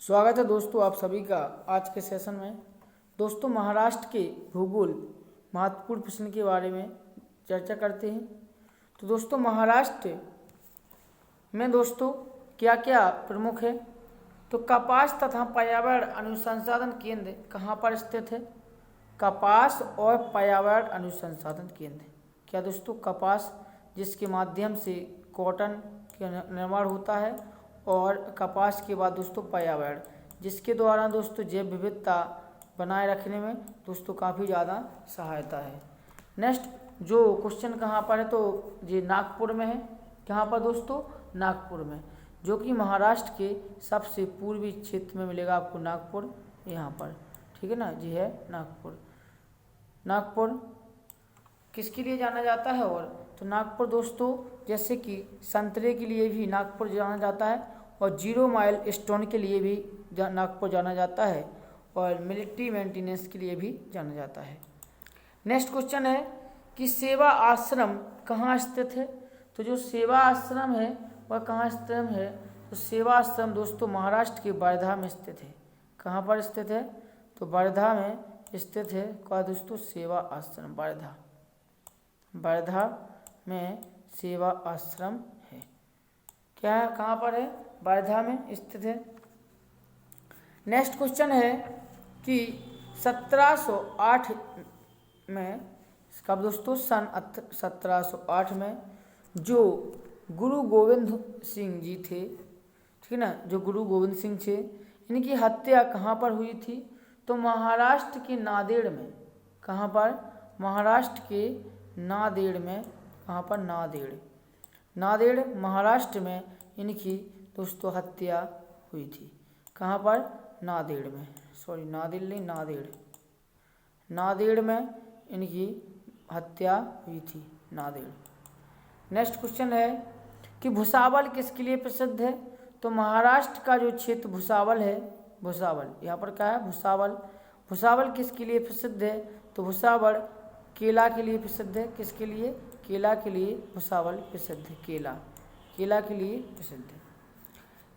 स्वागत है दोस्तों आप सभी का आज के सेशन में। दोस्तों महाराष्ट्र के भूगोल महत्वपूर्ण प्रश्न के बारे में चर्चा करते हैं। तो दोस्तों महाराष्ट्र में दोस्तों क्या क्या प्रमुख है, तो कपास तथा पर्यावरण अनुसंधान केंद्र कहाँ पर स्थित है? कपास और पर्यावरण अनुसंधान केंद्र क्या दोस्तों? कपास जिसके माध्यम से कॉटन का निर्माण होता है, और कपास के बाद दोस्तों पर्यावरण जिसके द्वारा दोस्तों जैव विविधता बनाए रखने में दोस्तों काफ़ी ज़्यादा सहायता है। नेक्स्ट जो क्वेश्चन कहाँ पर है, तो ये नागपुर में है। कहाँ पर दोस्तों? नागपुर में, जो कि महाराष्ट्र के सबसे पूर्वी क्षेत्र में मिलेगा आपको। नागपुर यहाँ पर, ठीक है ना जी, है नागपुर। नागपुर किसके लिए जाना जाता है? और तो नागपुर दोस्तों जैसे कि संतरे के लिए भी नागपुर जाना जाता है, और 0 माइल स्टोन के लिए भी नागपुर जाना जाता है, और मिलिट्री मेंटेनेंस के लिए भी जाना जाता है। नेक्स्ट क्वेश्चन है कि सेवा आश्रम कहाँ स्थित है? तो जो सेवा आश्रम है वह कहाँ स्थित है? तो सेवा आश्रम दोस्तों महाराष्ट्र के वर्धा में स्थित है। कहाँ पर स्थित है? तो वर्धा में स्थित है। क्या दोस्तों? सेवा आश्रम वर्धा, वर्धा में सेवा आश्रम है। क्या है? कहाँ पर है? वर्धा में स्थित है। नेक्स्ट क्वेश्चन है कि 1708 में, कब दोस्तों? सन 1708 में जो गुरु गोविंद सिंह जी थे, ठीक है ना, जो गुरु गोविंद सिंह थे, इनकी हत्या कहाँ पर हुई थी? तो महाराष्ट्र के नांदेड़ में। कहाँ पर? महाराष्ट्र के नांदेड़ में। कहाँ पर? नांदेड़, नांदेड़ महाराष्ट्र में इनकी दोस्तों हत्या हुई थी। कहाँ पर? नांदेड़ में, सॉरी नांदेड़ नहीं, नांदेड़, नांदेड़ में इनकी हत्या हुई थी, नांदेड़। नेक्स्ट क्वेश्चन है कि भुसावल किसके लिए प्रसिद्ध है? तो महाराष्ट्र का जो क्षेत्र भुसावल है, भुसावल यहाँ पर क्या है? भुसावल। भुसावल किसके लिए प्रसिद्ध है? तो भुसावल केला के लिए प्रसिद्ध है। किसके लिए? केला के लिए भुसावल प्रसिद्ध है। केला, केला के लिए प्रसिद्ध है।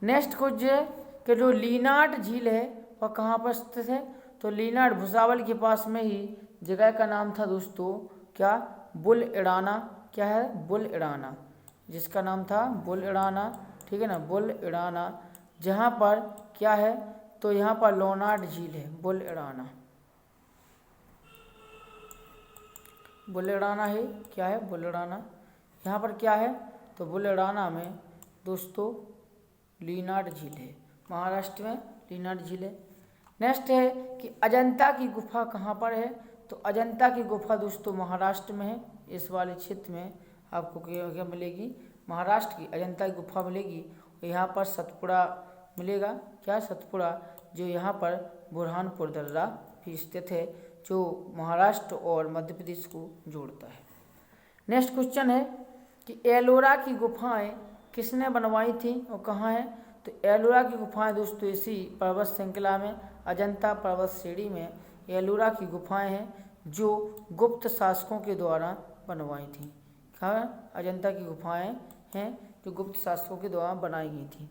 नेक्स्ट क्वेश्चन है कि जो लीनाट झील है वह कहाँ पर स्थित है? तो लीनाट भुसावल के पास में ही, जगह का नाम था दोस्तों क्या? बुलडाना। क्या है? बुलडाना, जिसका नाम था बुलडाना, ठीक है ना, बुलडाना। जहाँ पर क्या है? तो यहाँ पर लोनाट झील है, बुलडाना, बुलडाना है। क्या है? बुलडाना। यहाँ पर क्या है? तो बुलडाना में दोस्तों लीनाट झील है, महाराष्ट्र में लीनाट झील है। नेक्स्ट है कि अजंता की गुफा कहाँ पर है? तो अजंता की गुफा दोस्तों महाराष्ट्र में है। इस वाले क्षेत्र में आपको क्या मिलेगी? महाराष्ट्र की अजंता की गुफा मिलेगी। यहाँ पर सतपुड़ा मिलेगा। क्या? सतपुड़ा, जो यहाँ पर बुरहानपुर दर्रा भी स्थित है, जो महाराष्ट्र और मध्य प्रदेश को जोड़ता है। नेक्स्ट क्वेश्चन है कि एलोरा की गुफाएं किसने बनवाई थी और कहाँ है? तो एलोरा की गुफाएं दोस्तों इसी पर्वत श्रृंखला में, अजंता पर्वत श्रेणी में एलोरा की गुफाएं हैं, जो गुप्त शासकों के द्वारा बनवाई थी। कहाँ? अजंता की गुफाएं हैं जो गुप्त शासकों के द्वारा बनाई गई थी।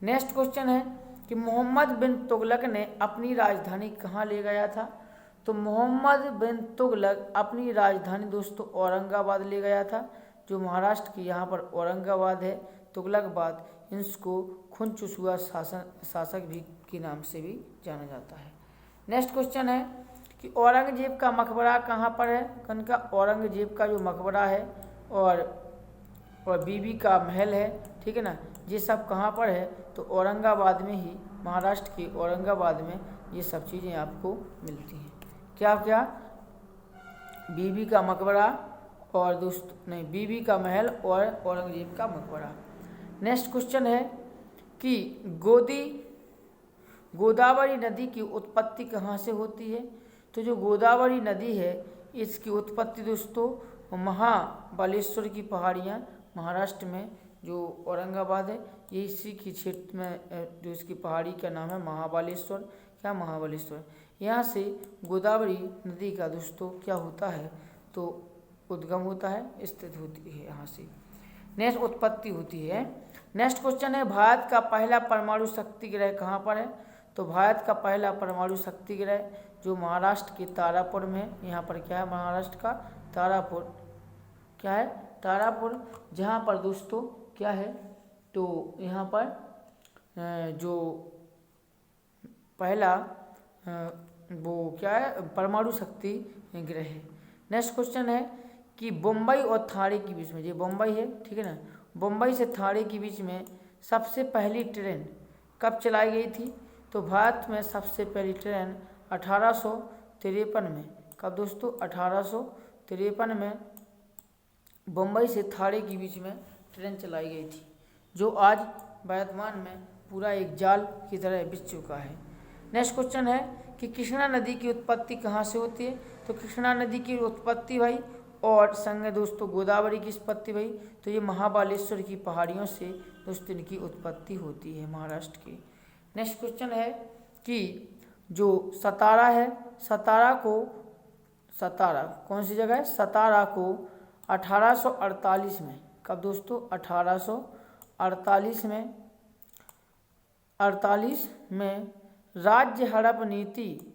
नेक्स्ट क्वेश्चन है कि मोहम्मद बिन तुगलक ने अपनी राजधानी कहाँ ले गया था? तो मोहम्मद बिन तुगलक अपनी राजधानी दोस्तों औरंगाबाद ले गया था, जो महाराष्ट्र की यहाँ पर औरंगाबाद है, तुगलकाबाद। इसको खुनचुसुआ शासक भी के नाम से भी जाना जाता है। नेक्स्ट क्वेश्चन है कि औरंगजेब का मकबरा कहाँ पर है? कनका औरंगजेब का जो मकबरा है और बीबी का महल है, ठीक है ना, ये सब कहाँ पर है? तो औरंगाबाद में ही, महाराष्ट्र के औरंगाबाद में ये सब चीज़ें आपको मिलती हैं। क्या क्या? बीबी का मकबरा और दोस्तों नहीं, बीबी का महल और औरंगजेब का मकबरा। नेक्स्ट क्वेश्चन है कि गोदावरी नदी की उत्पत्ति कहाँ से होती है? तो जो गोदावरी नदी है इसकी उत्पत्ति दोस्तों महाबलेश्वर की पहाड़ियाँ, महाराष्ट्र में जो औरंगाबाद है, ये इसी के क्षेत्र में, जो इसकी पहाड़ी का नाम है महाबलेश्वर। क्या? महाबलेश्वर। यहाँ से गोदावरी नदी का दोस्तों क्या होता है? तो उद्गम होता है, स्थित होती है यहाँ से। नेक्स्ट उत्पत्ति होती है। नेक्स्ट क्वेश्चन है, भारत का पहला परमाणु शक्ति ग्रह कहाँ पर है? तो भारत का पहला परमाणु शक्ति ग्रह जो महाराष्ट्र के तारापुर में है। यहाँ पर क्या है? महाराष्ट्र का तारापुर, क्या है? तारापुर, जहाँ पर दोस्तों क्या है? तो यहाँ पर जो पहला वो क्या है? परमाणु शक्ति ग्रह है। नेक्स्ट क्वेश्चन है कि बम्बई और थाने के बीच में, ये बम्बई है, ठीक है ना, बम्बई से थाने के बीच में सबसे पहली ट्रेन कब चलाई गई थी? तो भारत में सबसे पहली ट्रेन 1853 में, कब दोस्तों? 1853 में बम्बई से थाने के बीच में ट्रेन चलाई गई थी, जो आज वर्तमान में पूरा एक जाल की तरह बिछ चुका है। नेक्स्ट क्वेश्चन है कि कृष्णा नदी की उत्पत्ति कहाँ से होती है? तो कृष्णा नदी की उत्पत्ति भाई और संग दोस्तों गोदावरी की उत्पत्ति भाई, तो ये महाबालेश्वर की पहाड़ियों से दोस्तों इनकी उत्पत्ति होती है महाराष्ट्र की। नेक्स्ट क्वेश्चन है कि जो सतारा है, सतारा कौन सी जगह है? सतारा को 1848 में, कब दोस्तों? 1848 में राज्य हड़प नीति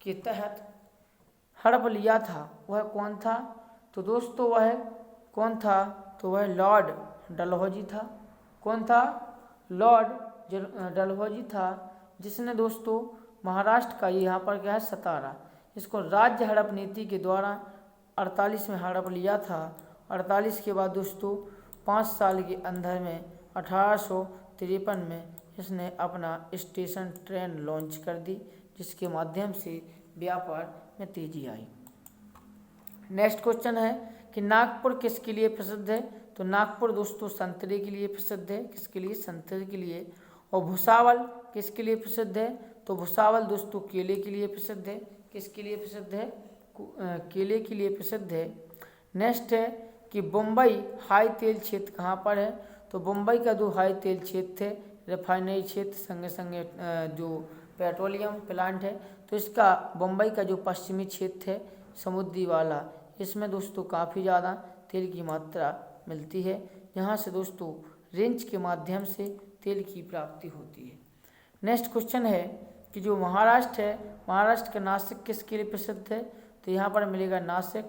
के तहत हड़प लिया था। वह कौन था? तो दोस्तों वह कौन था? तो वह लॉर्ड डलहौजी था। कौन था? लॉर्ड डलहौजी था, जिसने दोस्तों महाराष्ट्र का यहाँ पर क्या है? सतारा, इसको राज्य हड़प नीति के द्वारा 48 में हड़प लिया था। 48 के बाद दोस्तों 5 साल के अंदर में 1853 में इसने अपना स्टेशन ट्रेन लॉन्च कर दी, जिसके माध्यम से व्यापार में तेजी आई। नेक्स्ट क्वेश्चन है कि नागपुर किसके लिए प्रसिद्ध है? तो नागपुर दोस्तों संतरे के लिए प्रसिद्ध है। किसके लिए? संतरे के लिए। और भुसावल किसके लिए प्रसिद्ध है? तो भुसावल दोस्तों केले के लिए प्रसिद्ध है। किसके लिए प्रसिद्ध है? केले के लिए प्रसिद्ध है। नेक्स्ट है कि बम्बई हाई तेल क्षेत्र कहाँ पर है? तो बम्बई का जो हाई तेल क्षेत्र है, रिफाइनरी क्षेत्र, संगे संगे जो पेट्रोलियम प्लांट है, तो इसका बम्बई का जो पश्चिमी क्षेत्र है समुद्री वाला, इसमें दोस्तों काफ़ी ज़्यादा तेल की मात्रा मिलती है, यहाँ से दोस्तों रेंज के माध्यम से तेल की प्राप्ति होती है। नेक्स्ट क्वेश्चन है कि जो महाराष्ट्र है, महाराष्ट्र का नासिक किसके लिए प्रसिद्ध है? तो यहाँ पर मिलेगा नासिक।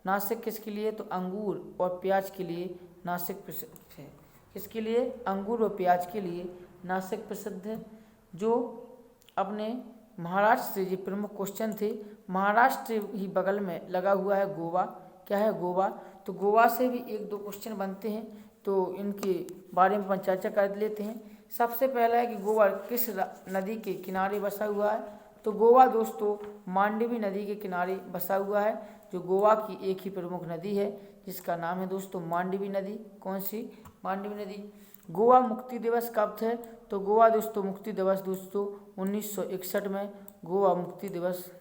नासिक किसके लिए? तो अंगूर और प्याज के लिए नासिक प्रसिद्ध है। किसके लिए? अंगूर और प्याज के लिए नासिक प्रसिद्ध है। जो अपने महाराष्ट्र से ये प्रमुख क्वेश्चन थे। महाराष्ट्र ही बगल में लगा हुआ है गोवा। क्या है? गोवा। तो गोवा से भी 1-2 क्वेश्चन बनते हैं, तो इनके बारे में अपन चर्चा कर लेते हैं। सबसे पहला है कि गोवा किस नदी के किनारे बसा हुआ है? तो गोवा दोस्तों मांडवी नदी के किनारे बसा हुआ है, जो गोवा की एक ही प्रमुख नदी है, जिसका नाम है दोस्तों मांडवी नदी। कौन सी? मांडवी नदी। गोवा मुक्ति दिवस कब थे? तो गोवा दोस्तों मुक्ति दिवस दोस्तों 1961 में गोवा मुक्ति दिवस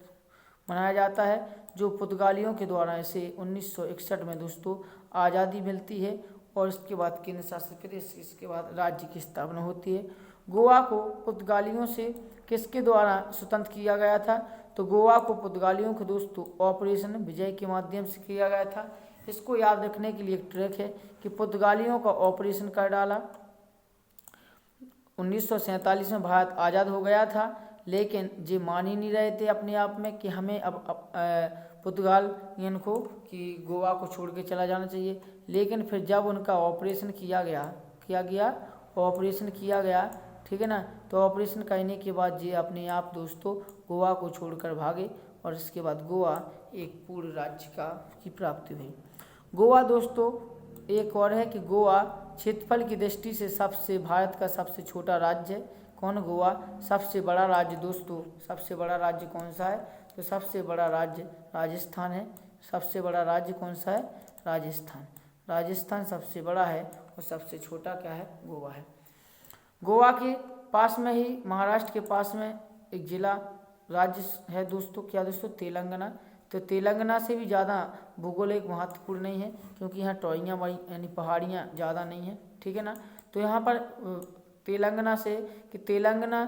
मनाया जाता है, जो पुर्तगालियों के द्वारा इसे 1961 में दोस्तों आज़ादी मिलती है, और इसके बाद केंद्र शासित प्रदेश, इसके बाद राज्य की स्थापना होती है। गोवा को पुर्तगालियों से किसके द्वारा स्वतंत्र किया गया था? तो गोवा को पुर्तगालियों को दोस्तों ऑपरेशन विजय के माध्यम से किया गया था। इसको याद रखने के लिए एक ट्रिक है कि पुर्तगालियों का ऑपरेशन कर डाला। 1947 में भारत आज़ाद हो गया था, लेकिन ये मान ही नहीं रहे थे अपने आप में कि हमें अब पुर्तगालियन को कि गोवा को छोड़ के चला जाना चाहिए। लेकिन फिर जब उनका ऑपरेशन किया गया, ठीक है ना, तो ऑपरेशन करने के बाद ये अपने आप दोस्तों गोवा को छोड़कर भागे, और इसके बाद गोवा एक पूर्ण राज्य की प्राप्ति हुई। गोवा दोस्तों एक और है कि गोवा क्षेत्रफल की दृष्टि से भारत का सबसे छोटा राज्य है। कौन? गोवा। सबसे बड़ा राज्य दोस्तों, सबसे बड़ा राज्य कौन सा है? तो सबसे बड़ा राज्य राजस्थान है। सबसे बड़ा राज्य कौन सा है? राजस्थान। राजस्थान सबसे बड़ा है, और सबसे छोटा क्या है? गोवा है। गोवा के पास में ही, महाराष्ट्र के पास में एक जिला राज्य है दोस्तों। क्या दोस्तों? तेलंगाना। तो तेलंगाना से भी ज़्यादा भूगोलिक महत्वपूर्ण नहीं है, क्योंकि यहाँ टॉइयाँ बड़ी यानी पहाड़ियाँ ज़्यादा नहीं हैं, ठीक है ना। तो यहाँ पर तेलंगाना से कि तेलंगाना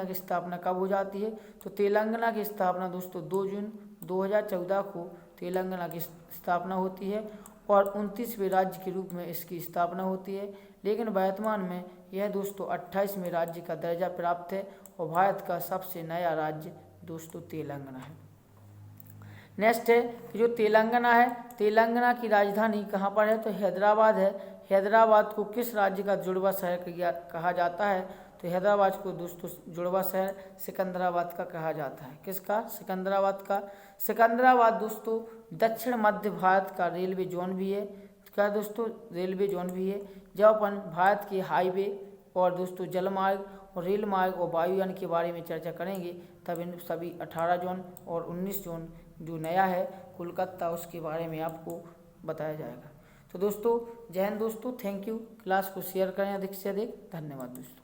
की स्थापना कब हो जाती है? तो तेलंगाना की स्थापना दोस्तों 2 जून 2014 को तेलंगाना की स्थापना होती है, और 29वें राज्य के रूप में इसकी स्थापना होती है। लेकिन वर्तमान में यह दोस्तों 28वें राज्य का दर्जा प्राप्त है और भारत का सबसे नया राज्य दोस्तों तेलंगाना है। नेक्स्ट है कि जो तेलंगाना है, तेलंगाना की राजधानी कहाँ पर है? तो हैदराबाद है। हैदराबाद को किस राज्य का जुड़वा शहर कहा जाता है? तो हैदराबाद को दोस्तों जुड़वा शहर सिकंदराबाद का कहा जाता है। किसका? सिकंदराबाद का। सिकंदराबाद दोस्तों दक्षिण मध्य भारत का रेलवे जोन भी है। क्या दोस्तों? रेलवे जोन भी है। जब अपन भारत के हाईवे और दोस्तों जलमार्ग और रेल मार्ग और वायुयान के बारे में चर्चा करेंगे तब इन सभी 18 जोन और 19 जोन जो नया है कोलकाता, उसके बारे में आपको बताया जाएगा। तो दोस्तों जय हिंद दोस्तों, थैंक यू। क्लास को शेयर करें अधिक से अधिक। धन्यवाद दोस्तों।